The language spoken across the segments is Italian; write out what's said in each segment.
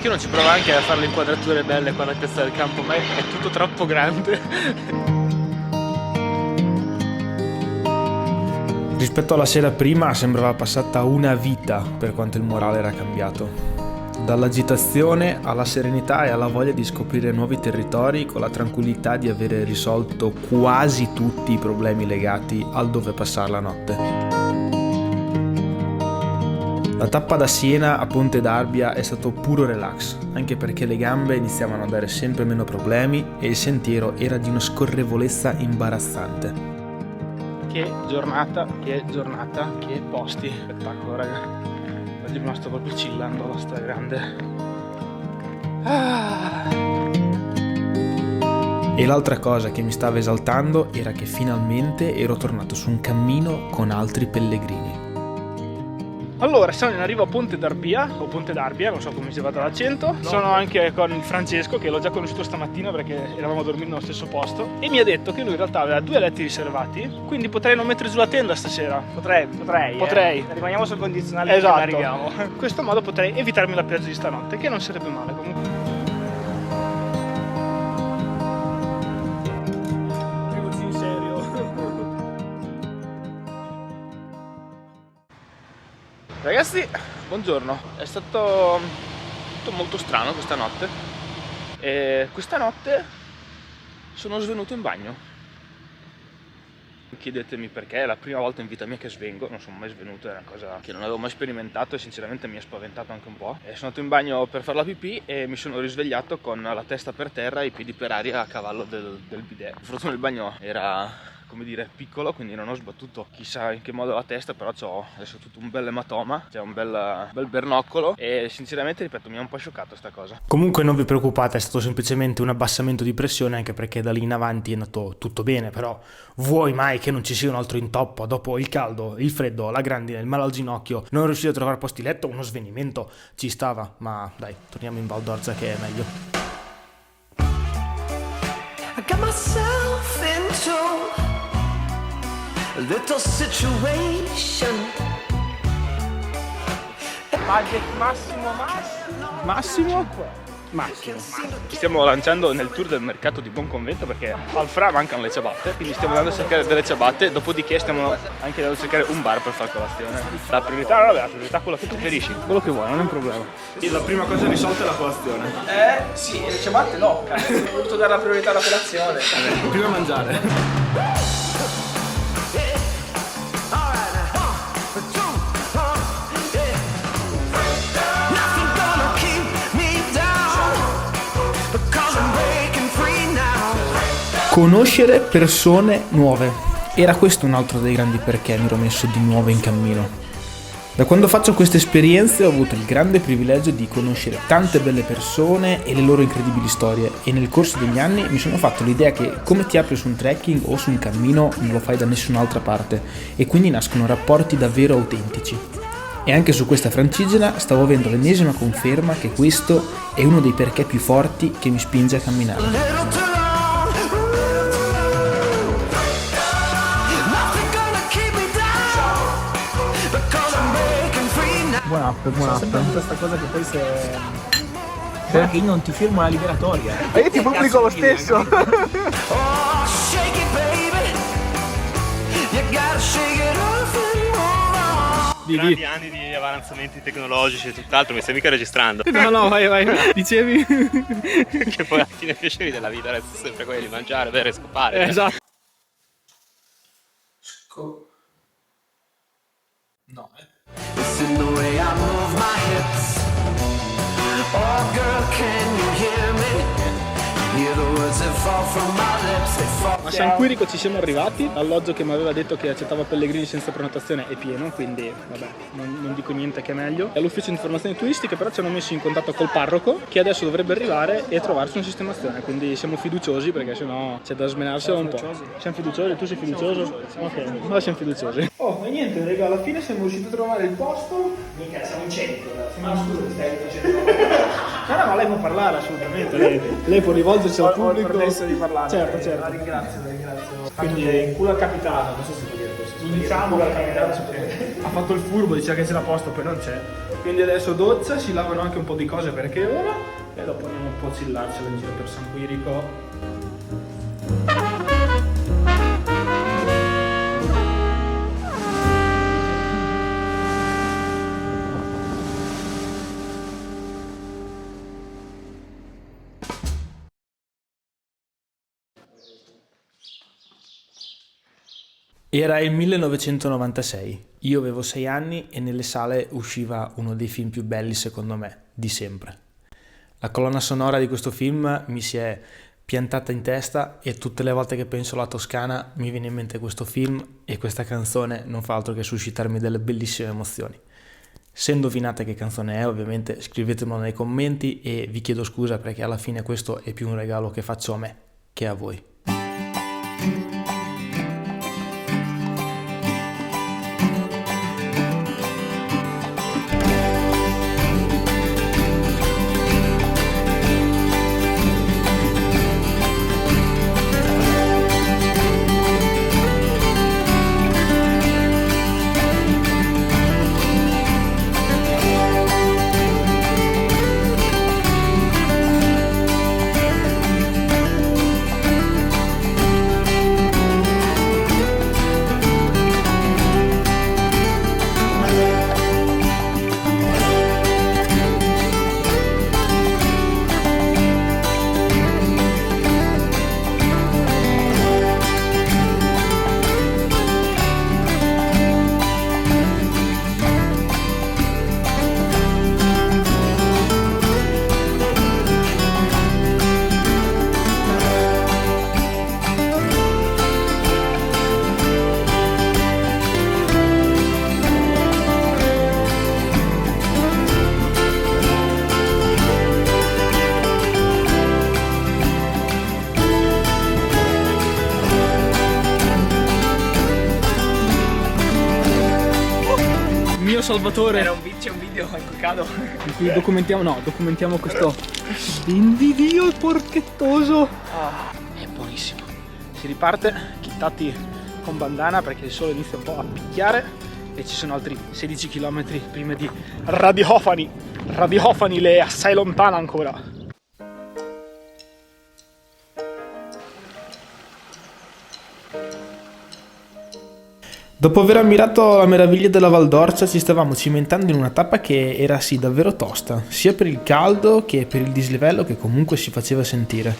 Perché non ci prova anche a fare le inquadrature belle qua alla testa del campo, ma è tutto troppo grande. Rispetto alla sera prima sembrava passata una vita per quanto il morale era cambiato. Dall'agitazione alla serenità e alla voglia di scoprire nuovi territori con la tranquillità di avere risolto quasi tutti i problemi legati al dove passare la notte. La tappa da Siena a Ponte d'Arbia è stato puro relax, anche perché le gambe iniziavano a dare sempre meno problemi e il sentiero era di una scorrevolezza imbarazzante. Che giornata, che posti, spettacolo raga. Oggi è rimasto proprio chillando alla stragrande. E l'altra cosa che mi stava esaltando era che finalmente ero tornato su un cammino con altri pellegrini. Allora, siamo in arrivo a Ponte d'Arbia, o Ponte d'Arbia, non so come si vada l'accento. Sono anche con il Francesco, che l'ho già conosciuto stamattina perché eravamo a dormire nello stesso posto. E mi ha detto che lui in realtà aveva 2 letti riservati, quindi potrei non mettere giù la tenda stasera. Potrei. Rimaniamo sul condizionale Esatto. finché arriviamo. In questo modo potrei evitarmi la pioggia di stanotte, che non sarebbe male comunque. in serio. Ragazzi, buongiorno. È stato tutto molto strano questa notte. E questa notte sono svenuto in bagno. Chiedetemi perché, è la prima volta in vita mia che svengo, non sono mai svenuto, è una cosa che non avevo mai sperimentato e sinceramente mi ha spaventato anche un po'. E sono andato in bagno per fare la pipì e mi sono risvegliato con la testa per terra e i piedi per aria a cavallo del bidet. Per fortuna il bagno era, come dire, piccolo, quindi non ho sbattuto chissà in che modo la testa, però ho adesso tutto un bel ematoma, c'è un bel bernoccolo e sinceramente, ripeto, mi ha un po' scioccato sta cosa. Comunque non vi preoccupate, è stato semplicemente un abbassamento di pressione, anche perché da lì in avanti è andato tutto bene, però vuoi mai che non ci sia un altro intoppo dopo il caldo, il freddo, la grandine, il male al ginocchio, non riuscire a trovare posti letto, uno svenimento ci stava, ma dai, torniamo in Val d'Orza che è meglio. I got myself into a little situation. Budget massimo. Stiamo lanciando nel tour del mercato di Buonconvento perché al Fra mancano le ciabatte, quindi stiamo andando a cercare delle ciabatte, dopodiché stiamo anche andando a cercare un bar per fare colazione. La priorità è quella che preferisci, quello che vuoi, non è un problema. La prima cosa risolta è la colazione. Sì, le ciabatte no, cazzo. Ho voluto dare la priorità alla colazione. Prima mangiare. Conoscere persone nuove. Era questo un altro dei grandi perché mi ero messo di nuovo in cammino. Da quando faccio queste esperienze ho avuto il grande privilegio di conoscere tante belle persone e le loro incredibili storie, e nel corso degli anni mi sono fatto l'idea che come ti apri su un trekking o su un cammino non lo fai da nessun'altra parte, e quindi nascono rapporti davvero autentici. E anche su questa Francigena stavo avendo l'ennesima conferma che questo è uno dei perché più forti che mi spinge a camminare. Buona app. Ho sempre avuto questa cosa che poi se... Guarda che io non ti firmo la liberatoria. Ma io ti pubblico lo stesso. Grandi anni di avanzamenti tecnologici e tutt'altro, mi stai mica registrando. No, vai. Dicevi? Che poi alla fine i piaceri della vita restano sempre quelli di mangiare, bere e scopare. Esatto. No, Listen the way I move my hips. Oh girl, can you hear me? Hear the words that fall from my lips. They fall. A San Quirico ci siamo arrivati, l'alloggio che mi aveva detto che accettava pellegrini senza prenotazione è pieno, quindi vabbè, non dico niente che è meglio. È all'ufficio di informazioni turistiche, però ci hanno messo in contatto col parroco che adesso dovrebbe arrivare e trovarsi una sistemazione, quindi siamo fiduciosi perché sennò c'è da smenarsela un po'. Siamo fiduciosi? Tu sei fiducioso? Ok, noi siamo fiduciosi. Oh, ma niente, raga, alla fine siamo riusciti a trovare il posto. Mica, siamo in 100. Ma scusa, ti stai facendo... No, ma lei può parlare assolutamente, lei può rivolgersi al pubblico. Ho permesso di parlare. Certo. La ringrazio. Quindi in culo al capitano, non so se può dire questo. Diciamo che ha fatto il furbo, diceva che c'era a posto, poi non c'è. Quindi adesso doccia, si lavano anche un po' di cose perché ora, e dopo andiamo un po' a chillarcela in giro per San Quirico. Era il 1996, io avevo 6 anni e nelle sale usciva uno dei film più belli secondo me, di sempre. La colonna sonora di questo film mi si è piantata in testa e tutte le volte che penso alla Toscana mi viene in mente questo film e questa canzone non fa altro che suscitarmi delle bellissime emozioni. Se indovinate che canzone è, ovviamente scrivetemelo nei commenti e vi chiedo scusa perché alla fine questo è più un regalo che faccio a me che a voi. Salvatore, c'è un video in cui cado. in cui documentiamo questo individuo porchettoso. È buonissimo. Si riparte chittati con bandana perché il sole inizia un po' a picchiare e ci sono altri 16 km prima di Radihofani. Radihofani è assai lontana ancora. Dopo aver ammirato la meraviglia della Val d'Orcia ci stavamo cimentando in una tappa che era sì davvero tosta, sia per il caldo che per il dislivello che comunque si faceva sentire.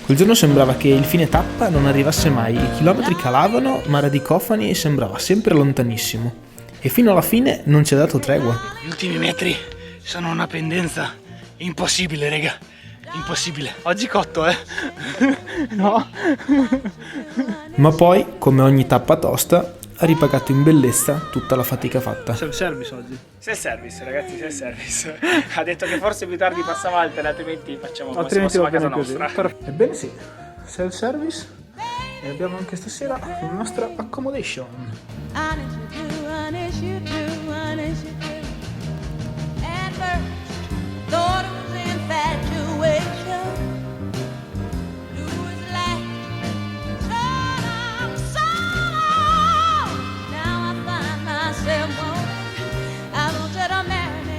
Quel giorno sembrava che il fine tappa non arrivasse mai, i chilometri calavano ma Radicofani sembrava sempre lontanissimo e fino alla fine non ci ha dato tregua. Gli ultimi metri sono una pendenza impossibile, raga, impossibile. Oggi cotto, no? Ma poi, come ogni tappa tosta, ha ripagato in bellezza tutta la fatica fatta. Self-service oggi. Self-service, ragazzi, self-service. Ha detto che forse più tardi passava altri, altrimenti facciamo come se Altrimenti fossimo va a casa bene così. nostra. Ebbene sì, self-service. E abbiamo anche stasera la nostra accommodation. At first, thought it was infatuation. Lose light, turn up so long. Now I find myself wondering, I want you to marry me.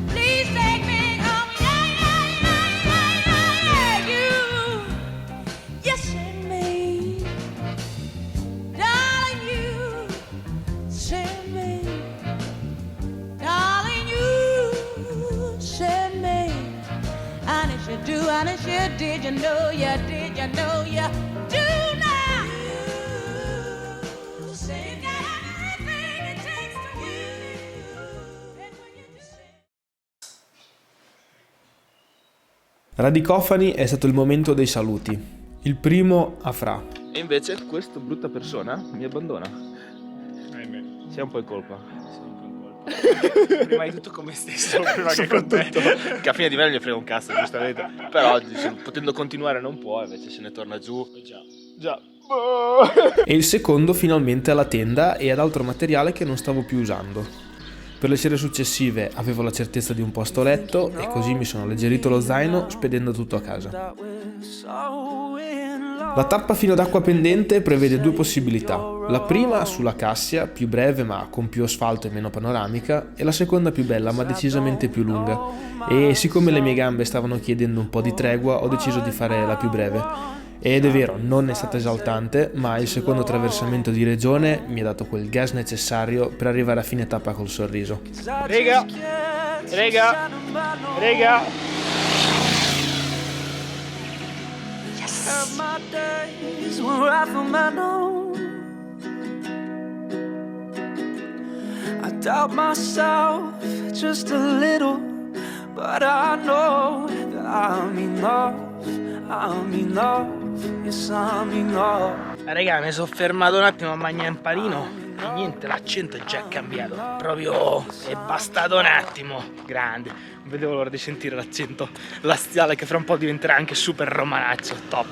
Please take me home. Yeah, you. Yes, and me. Darling, you. Send me. Darling, you send me. Honest you do, honest you did. You know you did, you know you do now. You say you got everything it takes to win. And when you just say Radicofani è stato il momento dei saluti. Il primo a Fra. E invece questa brutta persona mi abbandona. C'è un po' in colpa. Prima di tutto con me stesso, prima che con te. Che a fine di me non gli frega un cazzo, giustamente. Però potendo continuare non può, invece se ne torna giù. Già. E il secondo finalmente alla tenda e ad altro materiale che non stavo più usando. Per le sere successive avevo la certezza di un posto letto e così mi sono alleggerito lo zaino spedendo tutto a casa. La tappa fino ad Acqua Pendente prevede due possibilità. La prima sulla Cassia, più breve ma con più asfalto e meno panoramica, e la seconda più bella ma decisamente più lunga. E siccome le mie gambe stavano chiedendo un po' di tregua, ho deciso di fare la più breve. Ed è vero, non è stata esaltante, ma il secondo attraversamento di regione mi ha dato quel gas necessario per arrivare a fine tappa col sorriso. Rega! Have my days where I feel my own. I doubt myself just a little, but I know that I'm enough, yes I'm enough. Raga, mi sono fermato un attimo a mangiare un panino e niente, l'accento è già cambiato. Proprio è bastato un attimo. Grande. Non vedevo l'ora di sentire l'accento laziale che fra un po' diventerà anche super romanaccio. Top.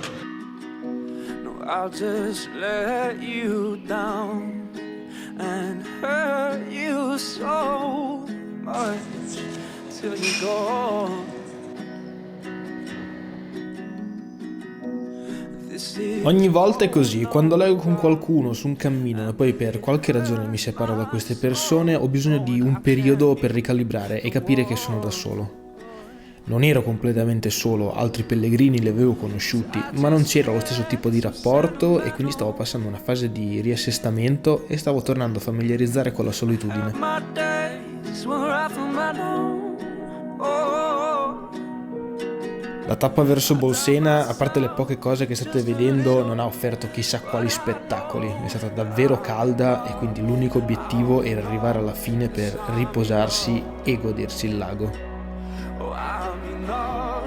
No, I'll just let you down and hurt you so much till you go. Ogni volta è così, quando leggo con qualcuno su un cammino e poi per qualche ragione mi separo da queste persone, ho bisogno di un periodo per ricalibrare e capire che sono da solo. Non ero completamente solo, altri pellegrini li avevo conosciuti, ma non c'era lo stesso tipo di rapporto e quindi stavo passando una fase di riassestamento e stavo tornando a familiarizzare con la solitudine. My days where I feel my own. Oh. La tappa verso Bolsena, a parte le poche cose che state vedendo, non ha offerto chissà quali spettacoli. È stata davvero calda e quindi l'unico obiettivo era arrivare alla fine per riposarsi e godersi il lago. Oh, I'm enough,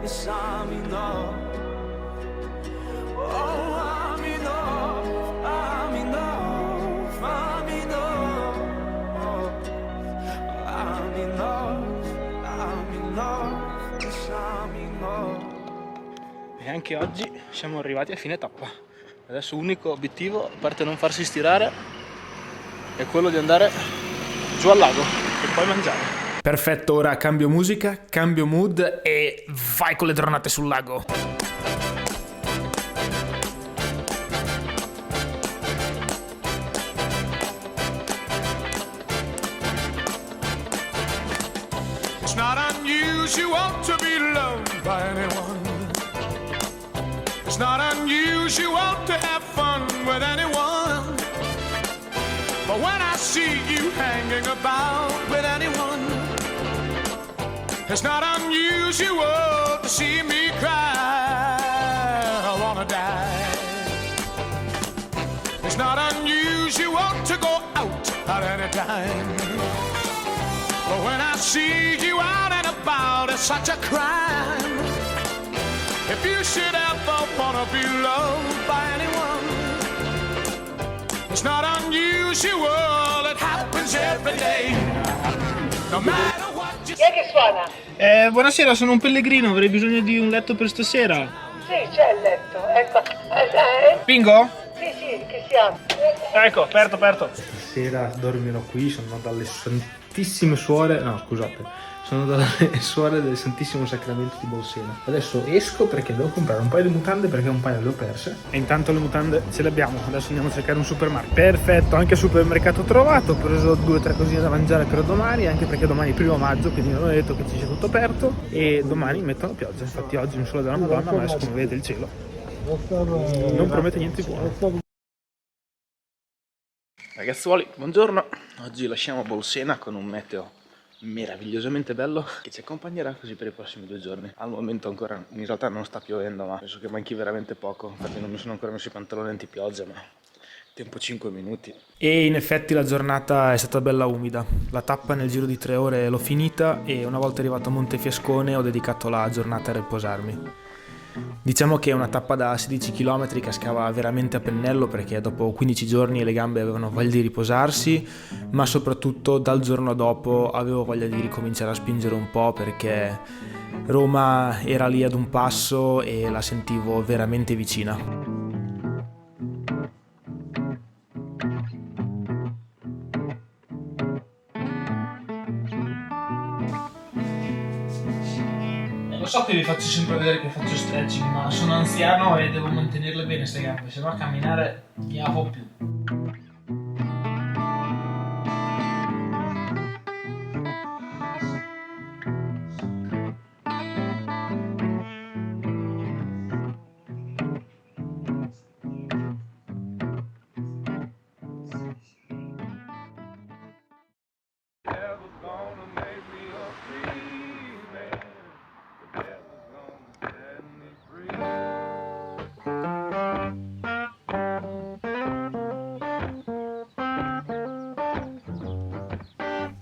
yes I'm enough. Oh, I'm enough, I'm enough, I'm enough. I'm enough, yes I'm enough. E anche oggi siamo arrivati a fine tappa. Adesso l'unico obiettivo, a parte non farsi stirare, è quello di andare giù al lago e poi mangiare. Perfetto, ora cambio musica, cambio mood e vai con le dronate sul lago. It's not unusual to be loved by anyone. It's not unusual to have fun with anyone. But when I see you hanging about with anyone, it's not unusual to see me cry. I wanna die. It's not unusual to go out at any time. But when I see you out and about, it's such a crime. If you should ever wanna be loved by anyone, it's not unusual, it happens every day. No matter what you Chi è che suona? Buonasera, sono un pellegrino, avrei bisogno di un letto per stasera. Sì, c'è il letto. Ecco. Bingo? Sì, che siamo. Ecco, aperto. Stasera dormirò qui, sono dalle santissime suore, no scusate, sono dalle suore del Santissimo Sacramento di Bolsena. Adesso esco perché devo comprare un paio di mutande perché un paio le ho perse. E intanto le mutande ce le abbiamo, adesso andiamo a cercare un supermarket. Perfetto, anche al supermercato trovato, ho preso 2 o 3 cosine da mangiare per domani, anche perché domani è 1 maggio, quindi non ho detto che ci sia tutto aperto e domani mettono pioggia, infatti oggi un sole della Madonna, ma adesso come vedete il cielo non promette niente di buono. Ragazzuoli, buongiorno, oggi lasciamo Bolsena con un meteo meravigliosamente bello che ci accompagnerà così per i prossimi 2 giorni. Al momento ancora in realtà non sta piovendo, ma penso che manchi veramente poco, infatti non mi sono ancora messo i pantaloni antipioggia, ma tempo 5 minuti. E in effetti la giornata è stata bella umida. La tappa nel giro di 3 ore l'ho finita e una volta arrivato a Montefiascone ho dedicato la giornata a riposarmi. Diciamo che è una tappa da 16 km cascava veramente a pennello perché dopo 15 giorni le gambe avevano voglia di riposarsi, ma soprattutto dal giorno dopo avevo voglia di ricominciare a spingere un po' perché Roma era lì ad un passo e la sentivo veramente vicina. Lo so che vi faccio sempre vedere che faccio stretching, ma sono anziano e devo mantenerle bene queste gambe, se no a camminare mi avo più.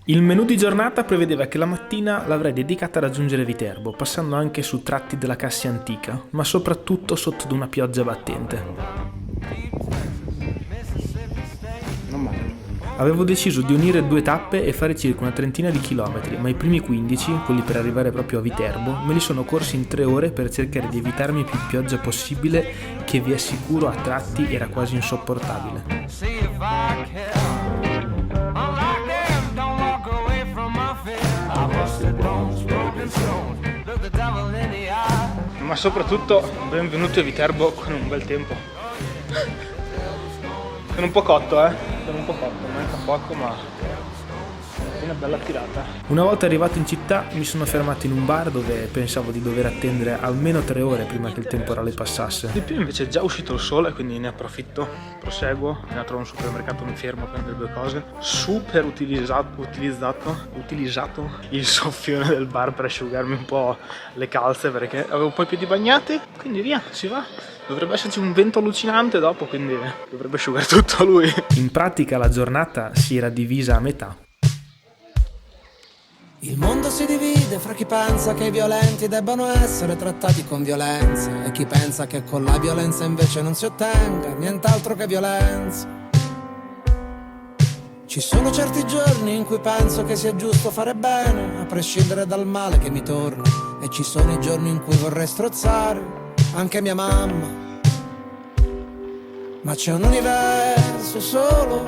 Il menù di giornata prevedeva che la mattina l'avrei dedicata a raggiungere Viterbo, passando anche su tratti della Cassia antica, ma soprattutto sotto ad una pioggia battente. Non male. Avevo deciso di unire 2 tappe e fare circa una trentina di chilometri, ma i primi 15, quelli per arrivare proprio a Viterbo, me li sono corsi in 3 ore per cercare di evitarmi più pioggia possibile, che vi assicuro a tratti era quasi insopportabile. Ma soprattutto benvenuti a Viterbo con un bel tempo. Sono un po' cotto, sono un po' cotto, manca poco, ma è una bella tirata. Una volta arrivato in città mi sono fermato in un bar dove pensavo di dover attendere almeno 3 ore prima che il temporale passasse. Di più invece è già uscito il sole, quindi ne approfitto, proseguo, appena trovo un supermercato mi fermo a prendere 2 cose. Super utilizzato il soffione del bar per asciugarmi un po' le calze perché avevo poi i piedi bagnati, quindi via, si va. Dovrebbe esserci un vento allucinante dopo, quindi dovrebbe asciugare tutto lui. In pratica la giornata si era divisa a metà. Il mondo si divide fra chi pensa che i violenti debbano essere trattati con violenza e chi pensa che con la violenza invece non si ottenga nient'altro che violenza. Ci sono certi giorni in cui penso che sia giusto fare bene, a prescindere dal male che mi torna, e ci sono i giorni in cui vorrei strozzare anche mia mamma. Ma c'è un universo solo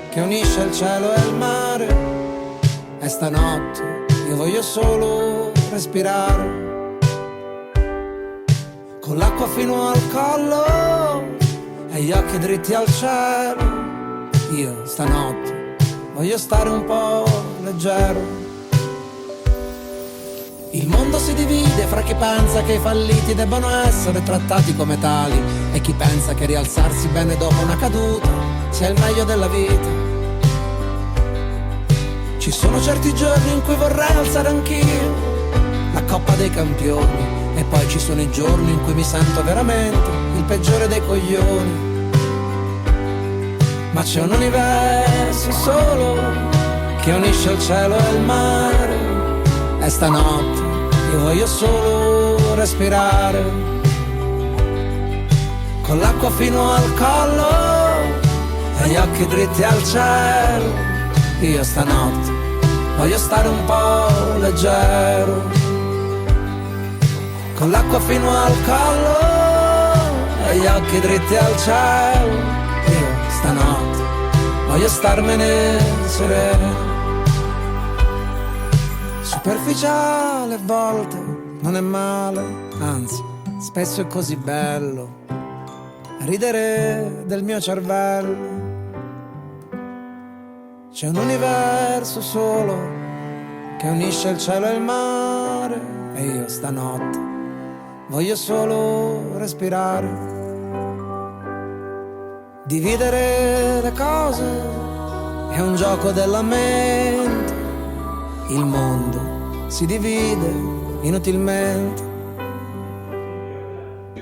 che unisce il cielo e il mare, e stanotte io voglio solo respirare, con l'acqua fino al collo e gli occhi dritti al cielo. Io stanotte voglio stare un po' leggero. Il mondo si divide fra chi pensa che i falliti debbano essere trattati come tali e chi pensa che rialzarsi bene dopo una caduta sia il meglio della vita. Ci sono certi giorni in cui vorrei alzare anch'io la Coppa dei Campioni, e poi ci sono i giorni in cui mi sento veramente il peggiore dei coglioni. Ma c'è un universo solo che unisce il cielo e il mare, e stanotte io voglio solo respirare, con l'acqua fino al collo e gli occhi dritti al cielo. Io stanotte voglio stare un po' leggero, con l'acqua fino al collo e gli occhi dritti al cielo. Io stanotte voglio starmene sereno. Superficiale a volte non è male, anzi spesso è così bello ridere del mio cervello. C'è un universo solo che unisce il cielo e il mare, e io stanotte voglio solo respirare. Dividere le cose è un gioco della mente, il mondo si divide inutilmente.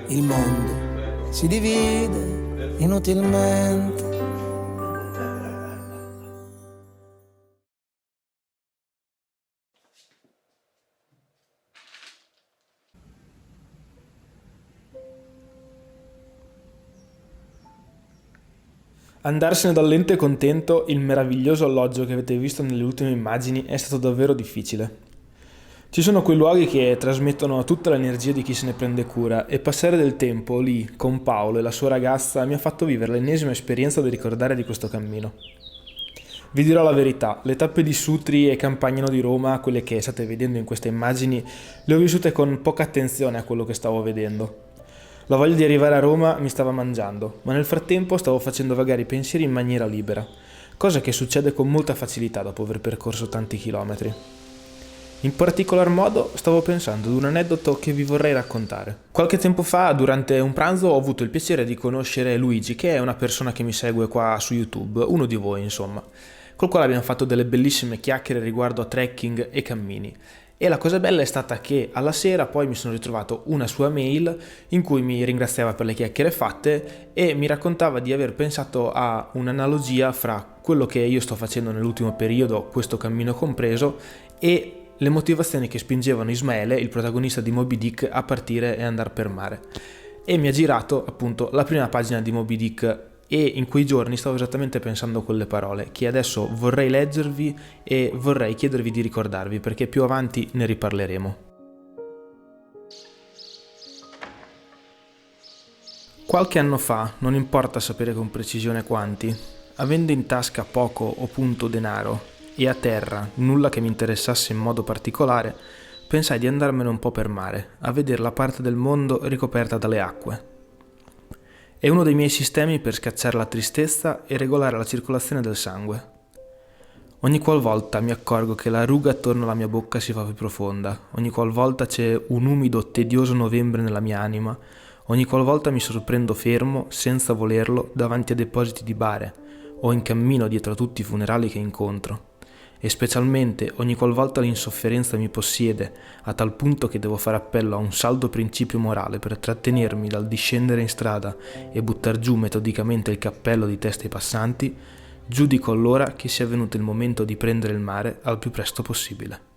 Il mondo si divide inutilmente. Andarsene dall'ente contento, il meraviglioso alloggio che avete visto nelle ultime immagini, è stato davvero difficile. Ci sono quei luoghi che trasmettono tutta l'energia di chi se ne prende cura, e passare del tempo lì con Paolo e la sua ragazza mi ha fatto vivere l'ennesima esperienza da ricordare di questo cammino. Vi dirò la verità, le tappe di Sutri e Campagnano di Roma, quelle che state vedendo in queste immagini, le ho vissute con poca attenzione a quello che stavo vedendo. La voglia di arrivare a Roma mi stava mangiando, ma nel frattempo stavo facendo vagare i pensieri in maniera libera, cosa che succede con molta facilità dopo aver percorso tanti chilometri. In particolar modo stavo pensando ad un aneddoto che vi vorrei raccontare. Qualche tempo fa, durante un pranzo, ho avuto il piacere di conoscere Luigi, che è una persona che mi segue qua su YouTube, uno di voi insomma, col quale abbiamo fatto delle bellissime chiacchiere riguardo a trekking e cammini. E la cosa bella è stata che alla sera poi mi sono ritrovato una sua mail in cui mi ringraziava per le chiacchiere fatte e mi raccontava di aver pensato a un'analogia fra quello che io sto facendo nell'ultimo periodo, questo cammino compreso, e le motivazioni che spingevano Ismaele, il protagonista di Moby Dick, a partire e andare per mare. E mi ha girato appunto la prima pagina di Moby Dick e in quei giorni stavo esattamente pensando quelle parole che adesso vorrei leggervi e vorrei chiedervi di ricordarvi, perché più avanti ne riparleremo. Qualche anno fa, non importa sapere con precisione quanti, avendo in tasca poco o punto denaro e a terra nulla che mi interessasse in modo particolare, pensai di andarmene un po' per mare, a vedere la parte del mondo ricoperta dalle acque. È uno dei miei sistemi per scacciare la tristezza e regolare la circolazione del sangue. Ogni qualvolta mi accorgo che la ruga attorno alla mia bocca si fa più profonda, ogni qualvolta c'è un umido, tedioso novembre nella mia anima, ogni qualvolta mi sorprendo fermo, senza volerlo, davanti a depositi di bare o in cammino dietro a tutti i funerali che incontro. E specialmente ogni qualvolta l'insofferenza mi possiede a tal punto che devo fare appello a un saldo principio morale per trattenermi dal discendere in strada e buttar giù metodicamente il cappello di testa ai passanti, giudico allora che sia venuto il momento di prendere il mare al più presto possibile.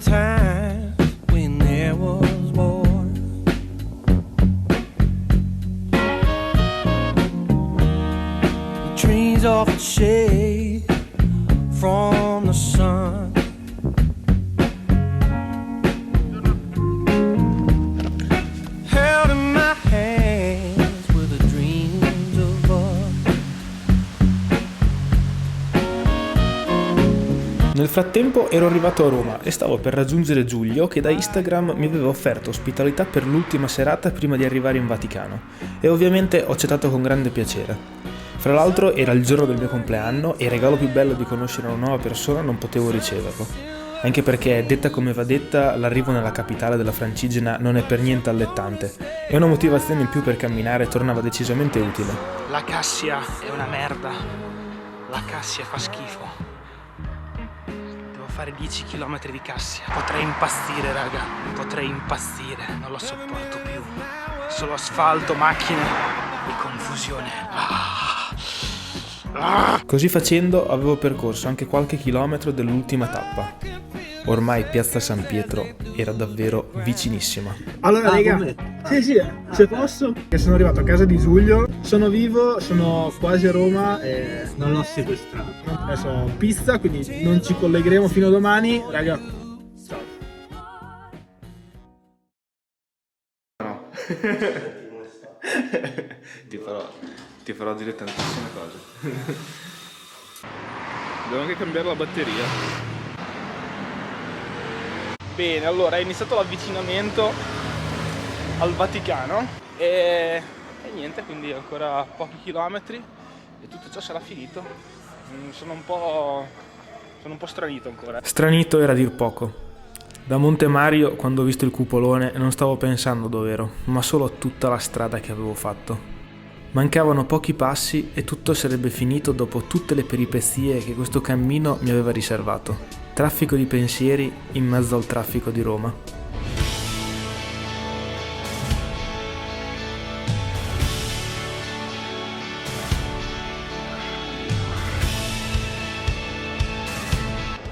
Time when there was war. The trees offer shade from the sun. Held in my hands were the dreams of us. Nel frattempo ero arrivato a Roma e stavo per raggiungere Giulio, che da Instagram mi aveva offerto ospitalità per l'ultima serata prima di arrivare in Vaticano, e ovviamente ho accettato con grande piacere. Fra l'altro era il giorno del mio compleanno e il regalo più bello di conoscere una nuova persona non potevo riceverlo, anche perché, detta come va detta, l'arrivo nella capitale della Francigena non è per niente allettante e una motivazione in più per camminare tornava decisamente utile. La Cassia è una merda. La Cassia fa schifo. Fare 10 km di Cassia. Potrei impazzire, raga. Potrei impazzire. Non lo sopporto più. Solo asfalto, macchine e confusione. Così facendo avevo percorso anche qualche chilometro dell'ultima tappa. Ormai Piazza San Pietro era davvero vicinissima. Allora, raga, sì, se posso, che sono arrivato a casa di Giulio, sono vivo, sono quasi a Roma e non l'ho sequestrato. Adesso pizza, quindi non ci collegheremo fino a domani, raga. Ciao. No. ti farò dire tantissime cose. Devo anche cambiare la batteria. Bene, allora è iniziato l'avvicinamento al Vaticano e niente, quindi ancora pochi chilometri e tutto ciò sarà finito. Sono un po' stranito ancora. Stranito era a dir poco. Da Monte Mario, quando ho visto il cupolone, non stavo pensando dov'ero, ma solo a tutta la strada che avevo fatto. Mancavano pochi passi e tutto sarebbe finito dopo tutte le peripezie che questo cammino mi aveva riservato. Traffico di pensieri in mezzo al traffico di Roma.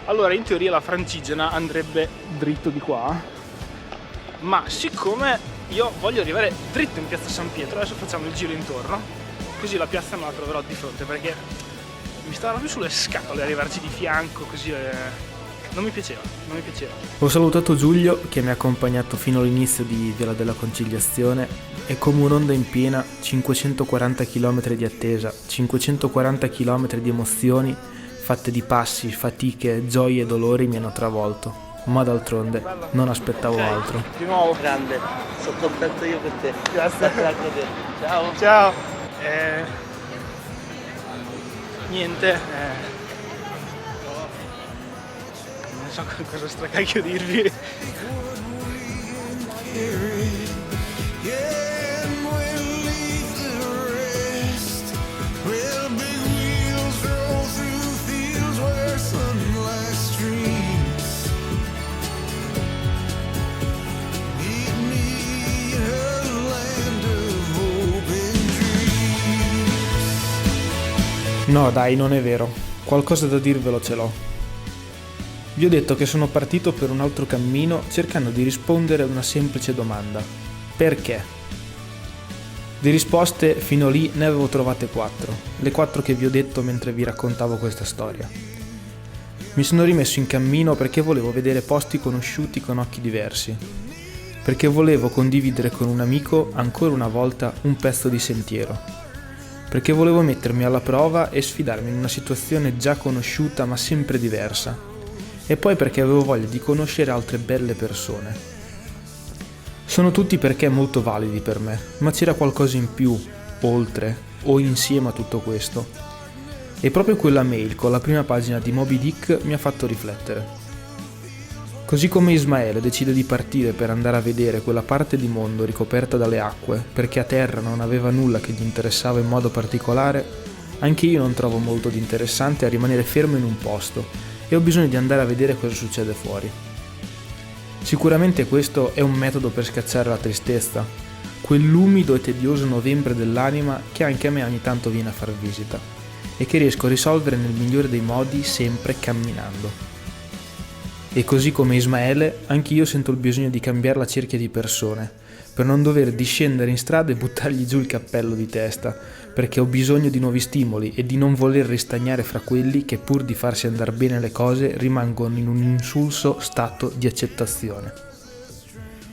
Allora, in teoria la Francigena andrebbe dritto di qua, ma siccome io voglio arrivare dritto in Piazza San Pietro, adesso facciamo il giro intorno, così la piazza me la troverò di fronte, perché mi stava proprio sulle scatole arrivarci di fianco così, non mi piaceva. Ho salutato Giulio che mi ha accompagnato fino all'inizio di Via della Conciliazione e come un'onda in piena 540 km di attesa, 540 km di emozioni fatte di passi, fatiche, gioie e dolori mi hanno travolto, ma d'altronde non aspettavo altro. Di nuovo. Grande, sono contento io per te. Grazie. Ciao. Ciao. Niente. Non so cosa stracacchio dirvi. No dai, non è vero, qualcosa da dirvelo ce l'ho. Vi ho detto che sono partito per un altro cammino cercando di rispondere ad una semplice domanda. Perché? Di risposte fino lì ne avevo trovate 4, le 4 che vi ho detto mentre vi raccontavo questa storia. Mi sono rimesso in cammino perché volevo vedere posti conosciuti con occhi diversi, perché volevo condividere con un amico ancora una volta un pezzo di sentiero, perché volevo mettermi alla prova e sfidarmi in una situazione già conosciuta ma sempre diversa, e poi perché avevo voglia di conoscere altre belle persone. Sono tutti perché molto validi per me, ma c'era qualcosa in più, oltre o insieme a tutto questo. E proprio quella mail con la prima pagina di Moby Dick mi ha fatto riflettere. Così come Ismaele decide di partire per andare a vedere quella parte di mondo ricoperta dalle acque, perché a terra non aveva nulla che gli interessava in modo particolare, anche io non trovo molto di interessante a rimanere fermo in un posto e ho bisogno di andare a vedere cosa succede fuori. Sicuramente questo è un metodo per scacciare la tristezza, quell'umido e tedioso novembre dell'anima che anche a me ogni tanto viene a far visita e che riesco a risolvere nel migliore dei modi sempre camminando. E così come Ismaele, anch'io sento il bisogno di cambiare la cerchia di persone, per non dover discendere in strada e buttargli giù il cappello di testa, perché ho bisogno di nuovi stimoli e di non voler ristagnare fra quelli che pur di farsi andare bene le cose rimangono in un insulso stato di accettazione.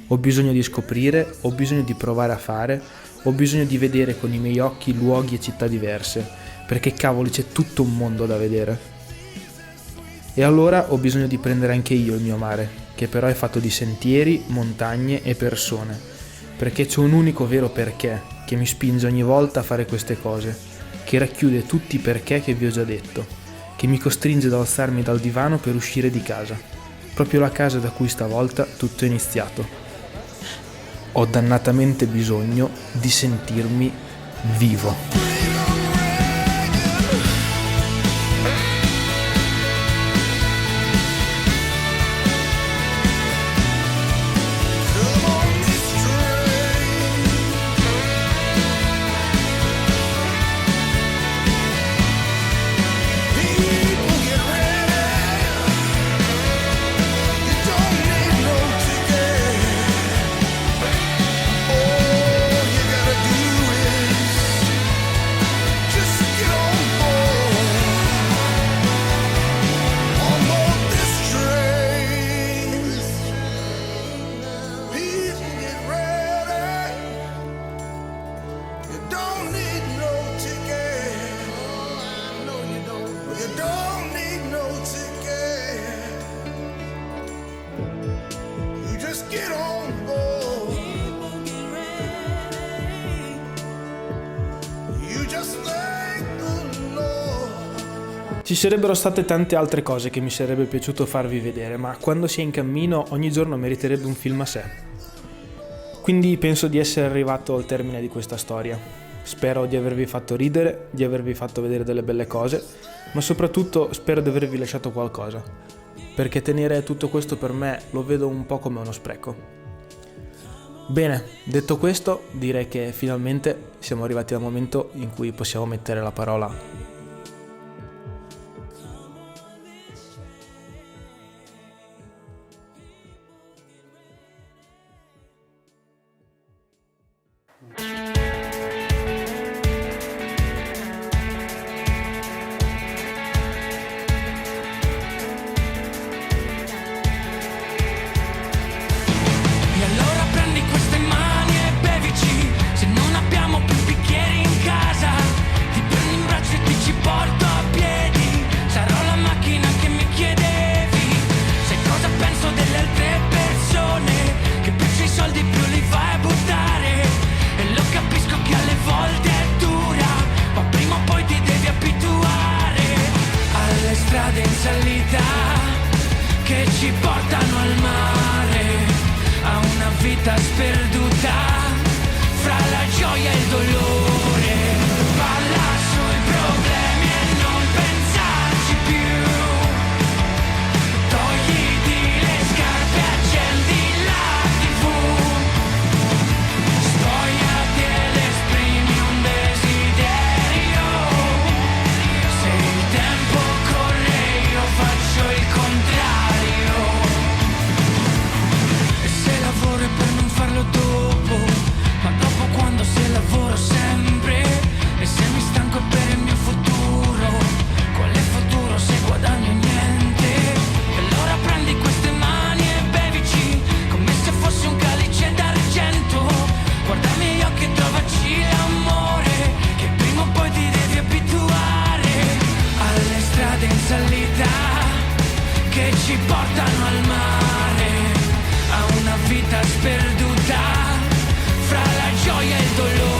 Ho bisogno di scoprire, ho bisogno di provare a fare, ho bisogno di vedere con i miei occhi luoghi e città diverse, perché cavoli c'è tutto un mondo da vedere. E allora ho bisogno di prendere anche io il mio mare, che però è fatto di sentieri, montagne e persone, perché c'è un unico vero perché che mi spinge ogni volta a fare queste cose, che racchiude tutti i perché che vi ho già detto, che mi costringe ad alzarmi dal divano per uscire di casa, proprio la casa da cui stavolta tutto è iniziato. Ho dannatamente bisogno di sentirmi vivo. Ci sarebbero state tante altre cose che mi sarebbe piaciuto farvi vedere, ma quando si è in cammino ogni giorno meriterebbe un film a sé. Quindi penso di essere arrivato al termine di questa storia. Spero di avervi fatto ridere, di avervi fatto vedere delle belle cose, ma soprattutto spero di avervi lasciato qualcosa, perché tenere tutto questo per me lo vedo un po' come uno spreco. Bene, detto questo, direi che finalmente siamo arrivati al momento in cui possiamo mettere la parola porto a piedi, sarò la macchina che mi chiedevi. Sai cosa penso delle altre persone? Che più c'hai soldi più li fai a buttare. E lo capisco che alle volte è dura, ma prima o poi ti devi abituare alle strade in salita che ci portano al mare, a una vita sperduta fra la gioia e il dolore. Parla sui problemi e non pensarci più, togliti le scarpe, accendi la TV, spogliati ed esprimi un desiderio. Se il tempo corre io faccio il contrario, e se lavoro è per non farlo dopo, ma dopo quando se lavoro sempre. E se mi stanco è per il mio futuro, quale futuro se guadagno niente? E allora prendi queste mani e bevici come se fosse un calice d'argento. Guarda i miei occhi e trovaci l'amore, che prima o poi ti devi abituare alle strade in salita che ci portano al mare, a una vita sperduta fra la gioia e il dolore.